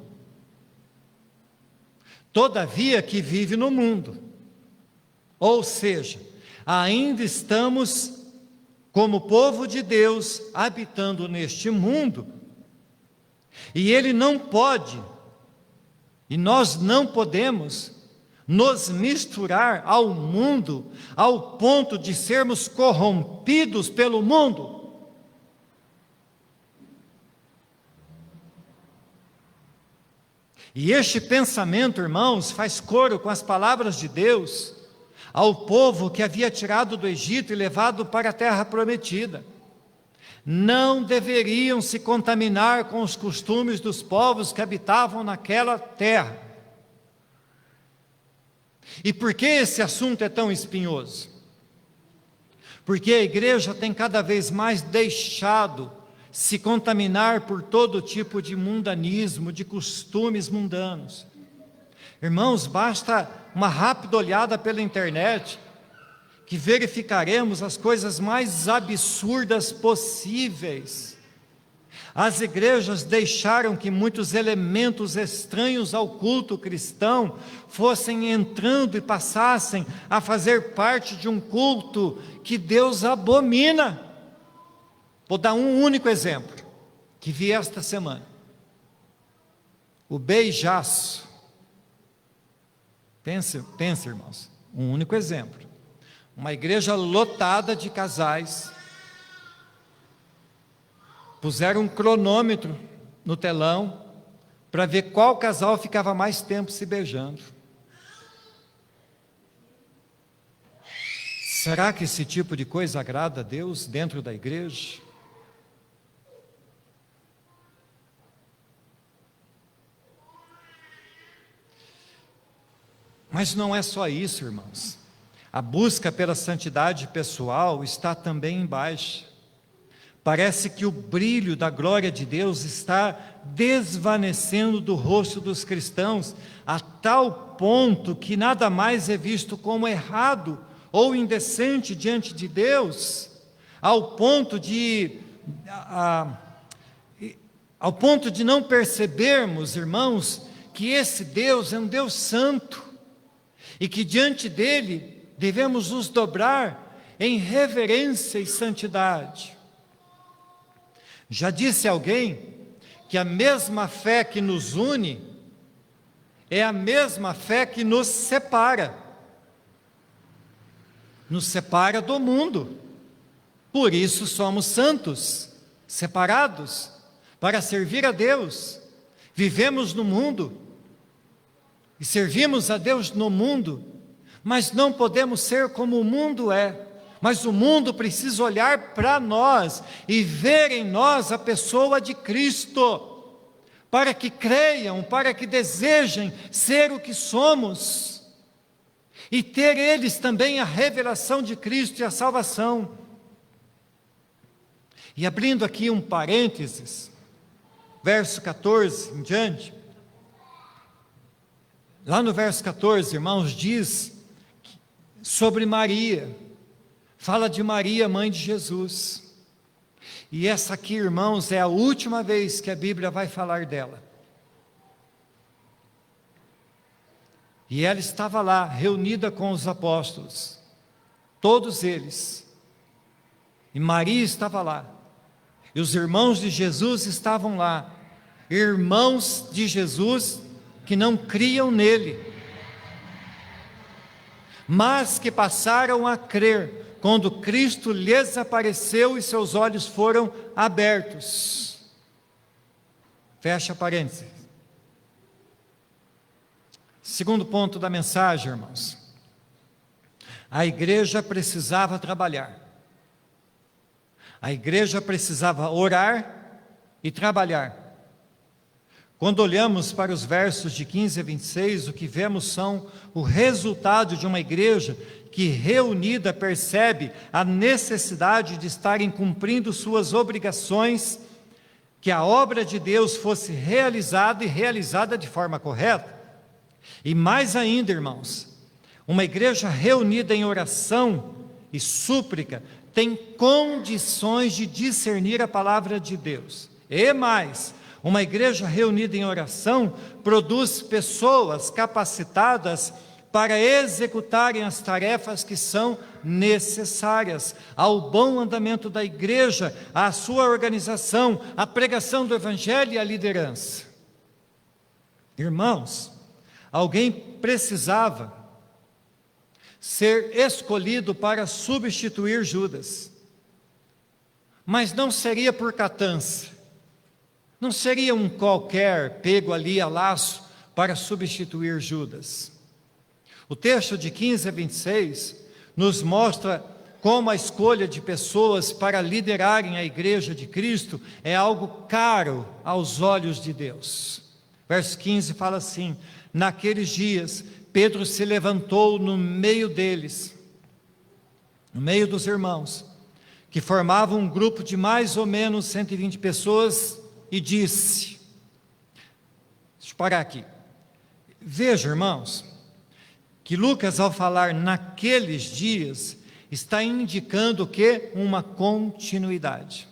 Speaker 1: todavia que vive no mundo. Ou seja, ainda estamos como povo de Deus habitando neste mundo, e ele não pode, e nós não podemos nos misturar ao mundo, ao ponto de sermos corrompidos pelo mundo. E este pensamento, irmãos, faz coro com as palavras de Deus ao povo que havia tirado do Egito e levado para a terra prometida. Não deveriam se contaminar com os costumes dos povos que habitavam naquela terra. E por que esse assunto é tão espinhoso? Porque a igreja tem cada vez mais deixado se contaminar por todo tipo de mundanismo, de costumes mundanos. Irmãos, basta uma rápida olhada pela internet, que verificaremos as coisas mais absurdas possíveis. As igrejas deixaram que muitos elementos estranhos ao culto cristão fossem entrando e passassem a fazer parte de um culto que Deus abomina. Vou dar um único exemplo, que vi esta semana. O beijaço. Pense, irmãos, um único exemplo. Uma igreja lotada de casais, puseram um cronômetro no telão para ver qual casal ficava mais tempo se beijando. Será que esse tipo de coisa agrada a Deus dentro da igreja? Mas não é só isso, irmãos. A busca pela santidade pessoal está também em baixa. Parece que o brilho da glória de Deus está desvanecendo do rosto dos cristãos, a tal ponto que nada mais é visto como errado ou indecente diante de Deus, ao ponto de não percebermos, irmãos, que esse Deus é um Deus santo, e que diante dele devemos nos dobrar em reverência e santidade. Já disse alguém que a mesma fé que nos une é a mesma fé que nos separa do mundo. Por isso somos santos, separados, para servir a Deus. Vivemos no mundo e servimos a Deus no mundo, mas não podemos ser como o mundo é. Mas o mundo precisa olhar para nós e ver em nós a pessoa de Cristo, para que creiam, para que desejem ser o que somos, e ter eles também a revelação de Cristo e a salvação. E abrindo aqui um parênteses, verso 14 em diante, lá no verso 14, irmãos, diz sobre Maria, fala de Maria, mãe de Jesus, e essa aqui, irmãos, é a última vez que a Bíblia vai falar dela. E ela estava lá, reunida com os apóstolos, todos eles, e Maria estava lá, E os irmãos de Jesus estavam lá, irmãos de Jesus que não criam nele, mas que passaram a crer quando Cristo lhes apareceu e seus olhos foram abertos. Fecha parênteses. Segundo ponto da mensagem, irmãos. A igreja precisava trabalhar. A igreja precisava orar e trabalhar. Quando olhamos para os versos de 15 a 26, o que vemos são o resultado de uma igreja que, reunida, percebe a necessidade de estarem cumprindo suas obrigações, que a obra de Deus fosse realizada e realizada de forma correta. E mais ainda, irmãos, uma igreja reunida em oração e súplica tem condições de discernir a palavra de Deus. E mais, uma igreja reunida em oração produz pessoas capacitadas para executarem as tarefas que são necessárias ao bom andamento da igreja, à sua organização, à pregação do evangelho e à liderança. Irmãos, alguém precisava ser escolhido para substituir Judas, mas não seria por catança, não seria um qualquer pego ali a laço para substituir Judas. O texto de 15 a 26 nos mostra como a escolha de pessoas para liderarem a igreja de Cristo é algo caro aos olhos de Deus. Verso 15 fala assim: naqueles dias, Pedro se levantou no meio deles, no meio dos irmãos, que formavam um grupo de mais ou menos 120 pessoas, e disse, deixa eu parar aqui, veja, irmãos, que Lucas, ao falar naqueles dias, está indicando que uma continuidade.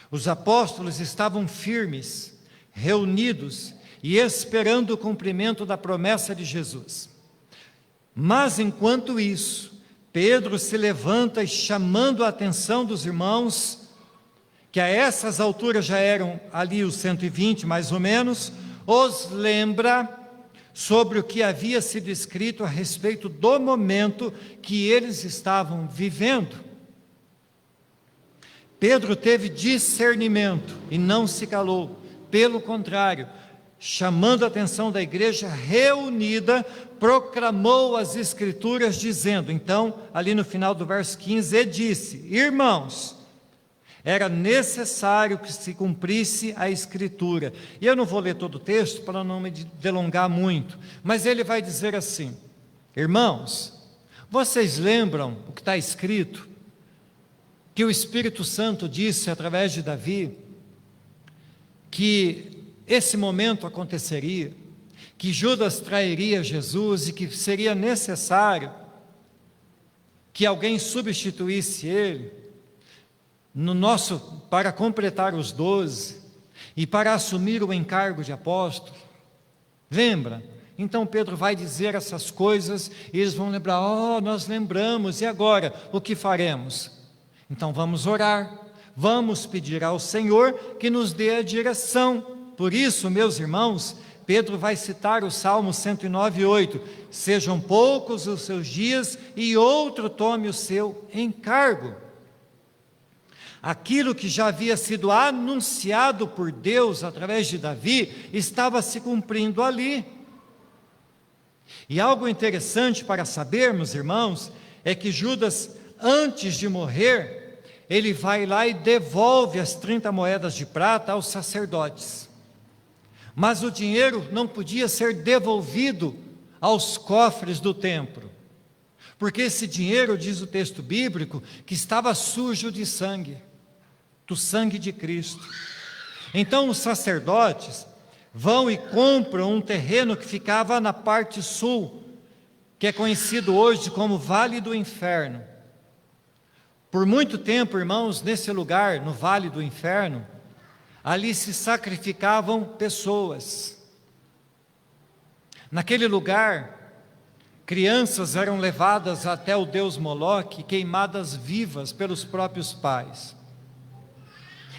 Speaker 1: Os apóstolos estavam firmes, reunidos e esperando o cumprimento da promessa de Jesus. Mas enquanto isso, Pedro se levanta e, chamando a atenção dos irmãos, que a essas alturas já eram ali os 120 mais ou menos, os lembra sobre o que havia sido escrito a respeito do momento que eles estavam vivendo. Pedro teve discernimento e não se calou, pelo contrário, chamando a atenção da igreja reunida, proclamou as escrituras dizendo, então, ali no final do verso 15, e disse, irmãos, era necessário que se cumprisse a escritura. E eu não vou ler todo o texto para não me delongar muito, mas ele vai dizer assim, irmãos, vocês lembram o que está escrito? Que o Espírito Santo disse através de Davi, que esse momento aconteceria, que Judas trairia Jesus e que seria necessário que alguém substituísse ele, para completar os 12 e para assumir o encargo de apóstolo. Lembra? Então Pedro vai dizer essas coisas e eles vão lembrar, nós lembramos, e agora? O que faremos? Então vamos orar, vamos pedir ao Senhor que nos dê a direção. Por isso, meus irmãos, Pedro vai citar o Salmo 109:8, sejam poucos os seus dias e outro tome o seu encargo. Aquilo que já havia sido anunciado por Deus através de Davi, estava se cumprindo ali. E algo interessante para sabermos, irmãos, é que Judas, antes de morrer, ele vai lá e devolve as 30 moedas de prata aos sacerdotes. Mas o dinheiro não podia ser devolvido aos cofres do templo, porque esse dinheiro, diz o texto bíblico, que estava sujo de sangue, do sangue de Cristo. Então os sacerdotes vão e compram um terreno que ficava na parte sul, que é conhecido hoje como Vale do Inferno. Por muito tempo, irmãos, nesse lugar, no Vale do Inferno, ali se sacrificavam pessoas. Naquele lugar, crianças eram levadas até o deus Moloque, queimadas vivas pelos próprios pais.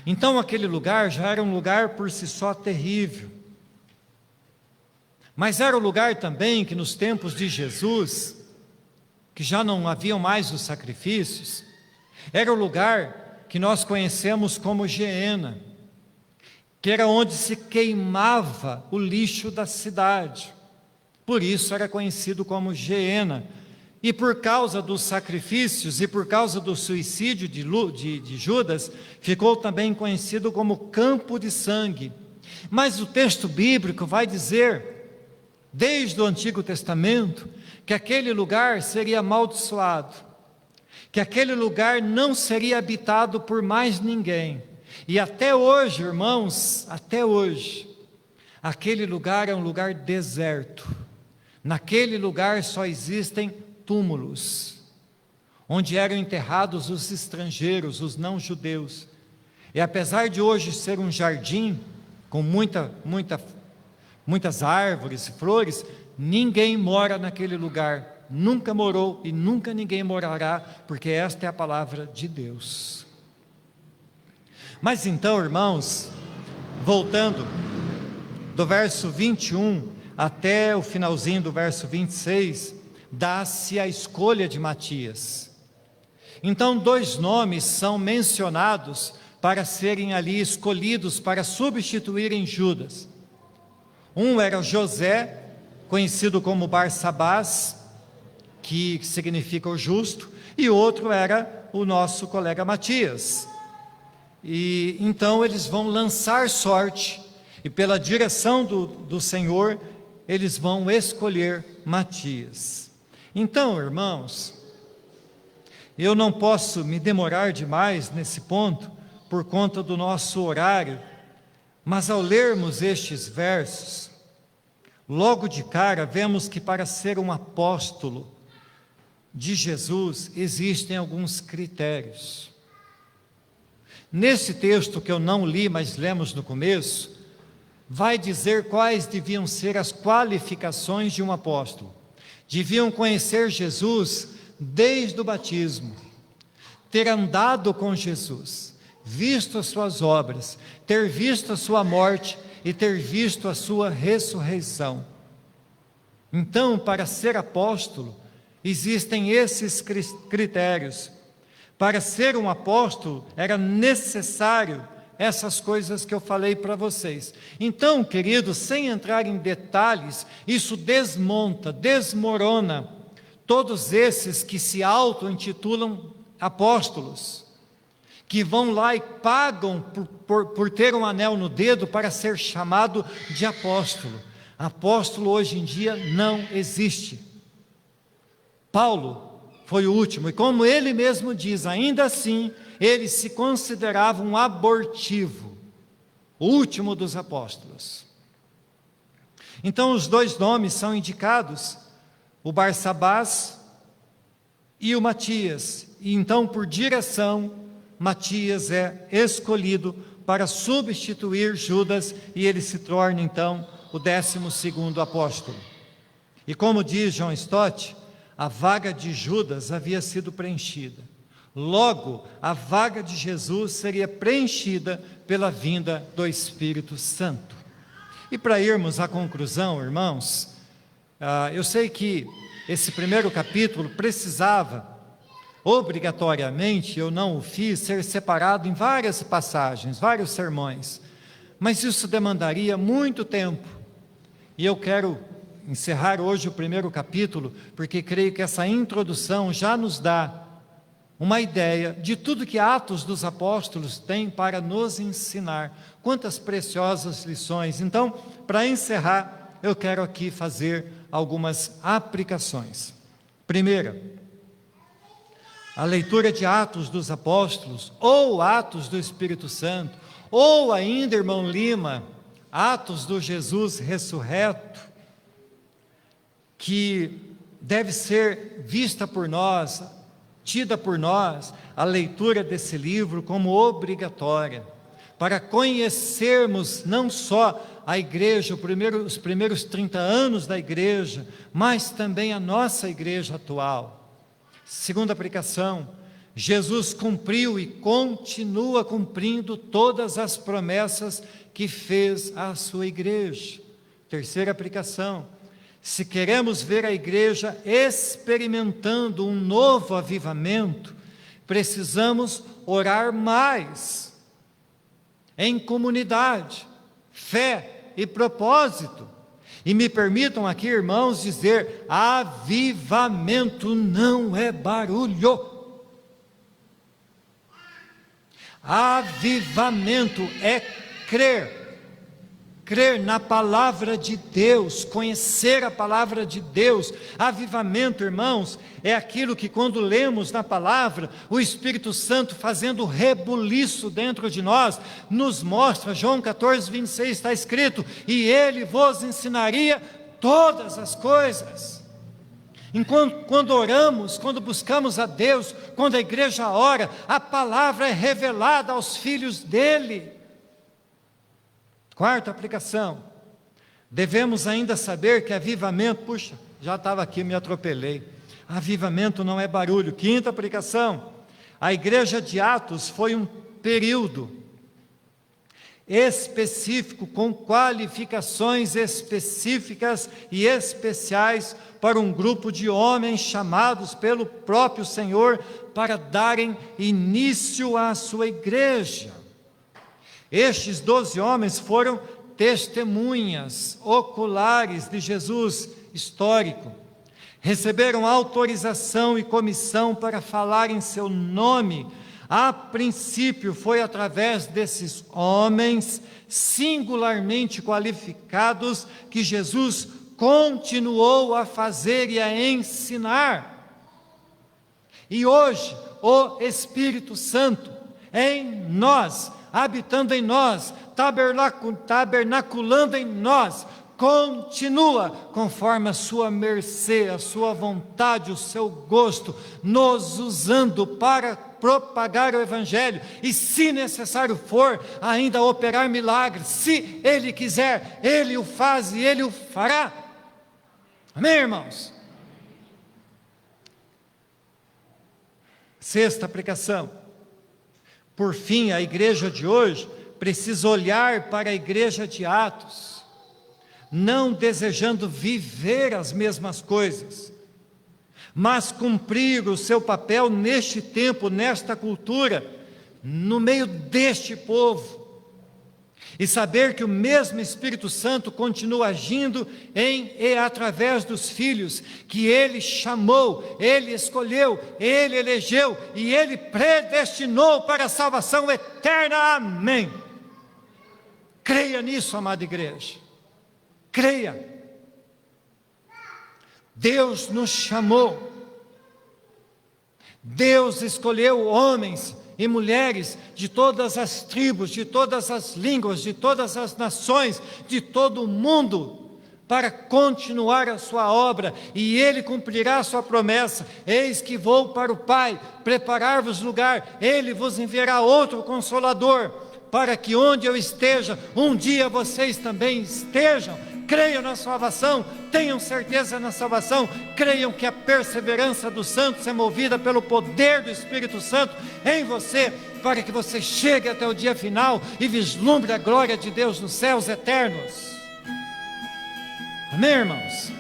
Speaker 1: Então aquele lugar já era um lugar por si só terrível. Mas era o lugar também que nos tempos de Jesus, que já não haviam mais os sacrifícios, era o lugar que nós conhecemos como Geena, que era onde se queimava o lixo da cidade. Por isso era conhecido como Geena. E por causa dos sacrifícios e por causa do suicídio de Judas, ficou também conhecido como campo de sangue. Mas o texto bíblico vai dizer, desde o Antigo Testamento, que aquele lugar seria amaldiçoado, que aquele lugar não seria habitado por mais ninguém. E até hoje, irmãos, até hoje, aquele lugar é um lugar deserto. Naquele lugar só existem túmulos, onde eram enterrados os estrangeiros, os não-judeus. E apesar de hoje ser um jardim, com muitas árvores e flores, ninguém mora naquele lugar, nunca morou e nunca ninguém morará, porque esta é a palavra de Deus. Mas então, irmãos, voltando do verso 21 até o finalzinho do verso 26, dá-se a escolha de Matias. Então 2 nomes são mencionados para serem ali escolhidos para substituírem Judas. Um era José, conhecido como Barsabás, que significa o justo, e outro era o nosso colega Matias. E então eles vão lançar sorte, e pela direção do Senhor, eles vão escolher Matias. Então, irmãos, eu não posso me demorar demais nesse ponto, por conta do nosso horário, mas ao lermos estes versos, logo de cara vemos que para ser um apóstolo de Jesus, existem alguns critérios. Nesse texto que eu não li, mas lemos no começo, vai dizer quais deviam ser as qualificações de um apóstolo. Deviam conhecer Jesus desde o batismo, ter andado com Jesus, visto as suas obras, ter visto a sua morte e ter visto a sua ressurreição. Então, para ser apóstolo, existem esses critérios. Para ser um apóstolo, era necessário essas coisas que eu falei para vocês. Então, queridos, sem entrar em detalhes, isso desmorona todos esses que se auto-intitulam apóstolos, que vão lá e pagam por ter um anel no dedo para ser chamado de apóstolo. Apóstolo hoje em dia não existe. Paulo foi o último, e como ele mesmo diz, ainda assim, ele se considerava um abortivo, o último dos apóstolos. Então os 2 nomes são indicados, o Barsabás e o Matias, e então por direção, Matias é escolhido para substituir Judas, e ele se torna então o 12º apóstolo. E como diz John Stott, a vaga de Judas havia sido preenchida. Logo, a vaga de Jesus seria preenchida pela vinda do Espírito Santo. E para irmos à conclusão, irmãos, eu sei que esse primeiro capítulo precisava, obrigatoriamente, eu não o fiz, ser separado em várias passagens, vários sermões, mas isso demandaria muito tempo, e eu quero encerrar hoje o primeiro capítulo, porque creio que essa introdução já nos dá uma ideia de tudo que Atos dos Apóstolos tem para nos ensinar. Quantas preciosas lições. Então, para encerrar, eu quero aqui fazer algumas aplicações. Primeira, a leitura de Atos dos Apóstolos, ou Atos do Espírito Santo, ou ainda, irmão Lima, Atos do Jesus ressurreto, que deve ser vista por nós, tida por nós, a leitura desse livro como obrigatória, para conhecermos não só a igreja, os primeiros 30 anos da igreja, mas também a nossa igreja atual. Segunda aplicação, Jesus cumpriu e continua cumprindo todas as promessas que fez à sua igreja. Terceira aplicação: se queremos ver a igreja experimentando um novo avivamento, precisamos orar mais, em comunidade, fé e propósito. E me permitam aqui, irmãos, dizer: avivamento não é barulho. Avivamento é crer na palavra de Deus, conhecer a palavra de Deus. Avivamento, irmãos, é aquilo que quando lemos na palavra, o Espírito Santo fazendo rebuliço dentro de nós, nos mostra. João 14, 26 está escrito: e Ele vos ensinaria todas as coisas. Quando oramos, quando buscamos a Deus, quando a igreja ora, a palavra é revelada aos filhos dele. Quarta aplicação: devemos ainda saber que avivamento, puxa, já estava aqui, me atropelei. Avivamento não é barulho. Quinta aplicação: a igreja de Atos foi um período específico, com qualificações específicas e especiais para um grupo de homens chamados pelo próprio Senhor para darem início à sua igreja. Estes 12 homens foram testemunhas oculares de Jesus histórico. Receberam autorização e comissão para falar em seu nome. A princípio foi através desses homens singularmente qualificados que Jesus continuou a fazer e a ensinar. E hoje o Espírito Santo em nós, habitando em nós, tabernaculando em nós, continua conforme a sua mercê, a sua vontade, o seu gosto, nos usando para propagar o Evangelho, e se necessário for, ainda operar milagres. Se Ele quiser, Ele o faz e Ele o fará. Amém, irmãos? Sexta aplicação: por fim, a igreja de hoje precisa olhar para a igreja de Atos, não desejando viver as mesmas coisas, mas cumprir o seu papel neste tempo, nesta cultura, no meio deste povo, e saber que o mesmo Espírito Santo continua agindo em e através dos filhos, que Ele chamou, Ele escolheu, Ele elegeu, e Ele predestinou para a salvação eterna. Amém. Creia nisso, amada igreja, creia. Deus nos chamou, Deus escolheu homens e mulheres de todas as tribos, de todas as línguas, de todas as nações, de todo o mundo, para continuar a sua obra, e Ele cumprirá a sua promessa: eis que vou para o Pai, preparar-vos lugar, Ele vos enviará outro Consolador, para que onde eu esteja, um dia vocês também estejam. Creiam na salvação, tenham certeza na salvação, creiam que a perseverança dos santos é movida pelo poder do Espírito Santo em você, para que você chegue até o dia final e vislumbre a glória de Deus nos céus eternos. Amém, irmãos?